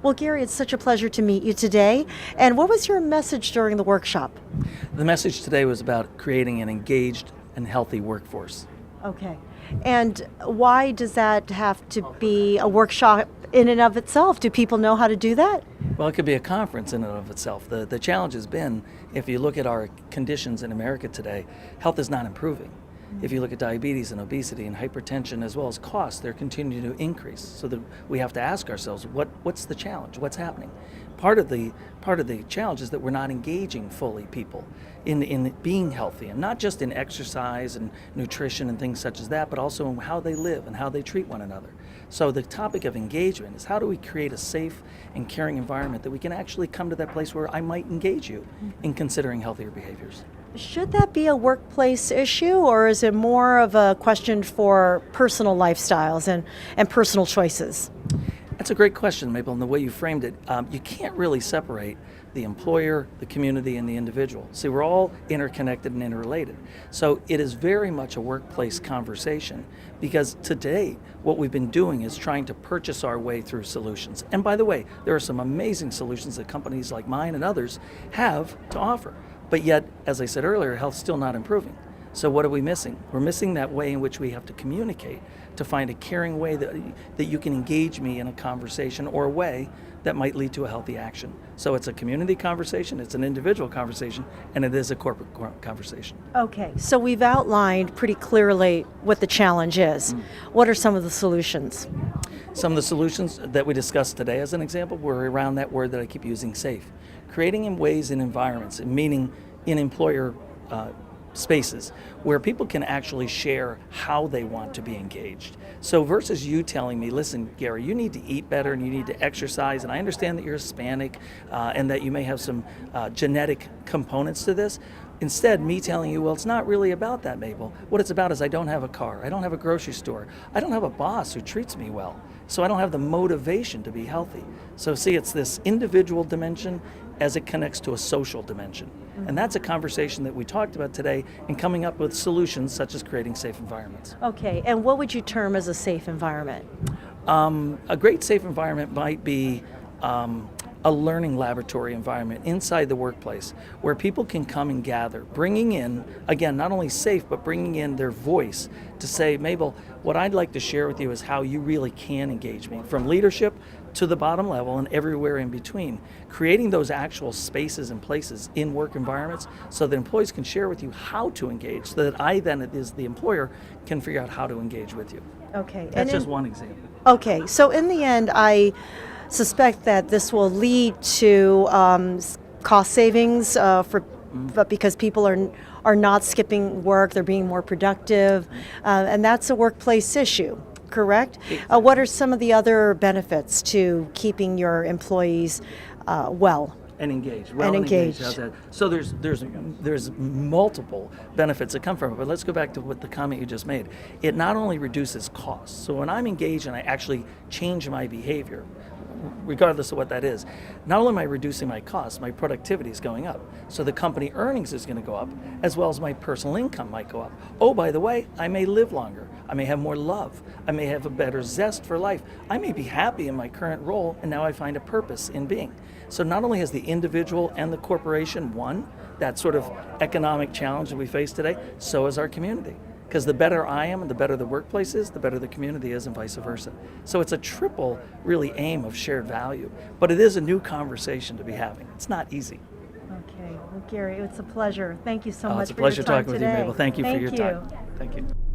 Well, Gary, it's such a pleasure to meet you today. And what was your message during the workshop? The message today was about creating an engaged and healthy workforce. Okay. And why does that have to be a workshop in and of itself? Do people know how to do that? Well, it could be a conference in and of itself. The challenge has been, if you look at our conditions in America today, health is not improving. If you look at diabetes and obesity and hypertension as well as costs, they're continuing to increase. So that we have to ask ourselves, what's the challenge? What's happening? Part of the challenge is that we're not engaging fully people in being healthy, and not just in exercise and nutrition and things such as that, but also in how they live and how they treat one another. So the topic of engagement is, how do we create a safe and caring environment that we can actually come to that place where I might engage you in considering healthier behaviors? Should that be a workplace issue, or is it more of a question for personal lifestyles and personal choices? That's a great question, Mabel, and the way you framed it, you can't really separate the employer, the community, and the individual. See, we're all interconnected and interrelated. So it is very much a workplace conversation, because today what we've been doing is trying to purchase our way through solutions. And by the way, there are some amazing solutions that companies like mine and others have to offer. But yet, as I said earlier, health's still not improving. So what are we missing? We're missing that way in which we have to communicate to find a caring way that you can engage me in a conversation, or a way that might lead to a healthy action. So it's a community conversation, it's an individual conversation, and it is a corporate conversation. Okay, so we've outlined pretty clearly what the challenge is. What are some of the solutions? Some of the solutions that we discussed today, as an example, were around that word that I keep using, safe. Creating in ways and environments, meaning in employer spaces, where people can actually share how they want to be engaged. So versus you telling me, listen, Gary, you need to eat better and you need to exercise, and I understand that you're Hispanic and that you may have some genetic components to this. Instead, me telling you, well, it's not really about that, Mabel. What it's about is, I don't have a car, I don't have a grocery store, I don't have a boss who treats me well, so I don't have the motivation to be healthy. So see, it's this individual dimension as it connects to a social dimension. And that's a conversation that we talked about today, and coming up with solutions such as creating safe environments. Okay, and what would you term as a safe environment? A great safe environment might be a learning laboratory environment inside the workplace, where people can come and gather, bringing in, again, not only safe, but bringing in their voice to say, Mabel, what I'd like to share with you is how you really can engage me, from leadership to the bottom level and everywhere in between. Creating those actual spaces and places in work environments so that employees can share with you how to engage, so that I then, as the employer, can figure out how to engage with you. Okay. That's just one example. Okay, so in the end, I suspect that this will lead to cost savings but because people are not skipping work, they're being more productive, and that's a workplace issue, correct? What are some of the other benefits to keeping your employees well? And engaged. Well, and engaged. How's that? So there's multiple benefits that come from it, but let's go back to what the comment you just made. It not only reduces costs, so when I'm engaged and I actually change my behavior, regardless of what that is, not only am I reducing my costs, my productivity is going up. So the company earnings is going to go up, as well as my personal income might go up. Oh, by the way, I may live longer. I may have more love. I may have a better zest for life. I may be happy in my current role, and now I find a purpose in being. So not only has the individual and the corporation won that sort of economic challenge that we face today, so has our community. Because the better I am and the better the workplace is, the better the community is, and vice versa. So it's a triple, really, aim of shared value. But it is a new conversation to be having. It's not easy. Okay. Well, Gary, it's a pleasure. Thank you so much It's a for your pleasure time talking with today. you, Mabel. Thank you for your time. Thank you. Thank you.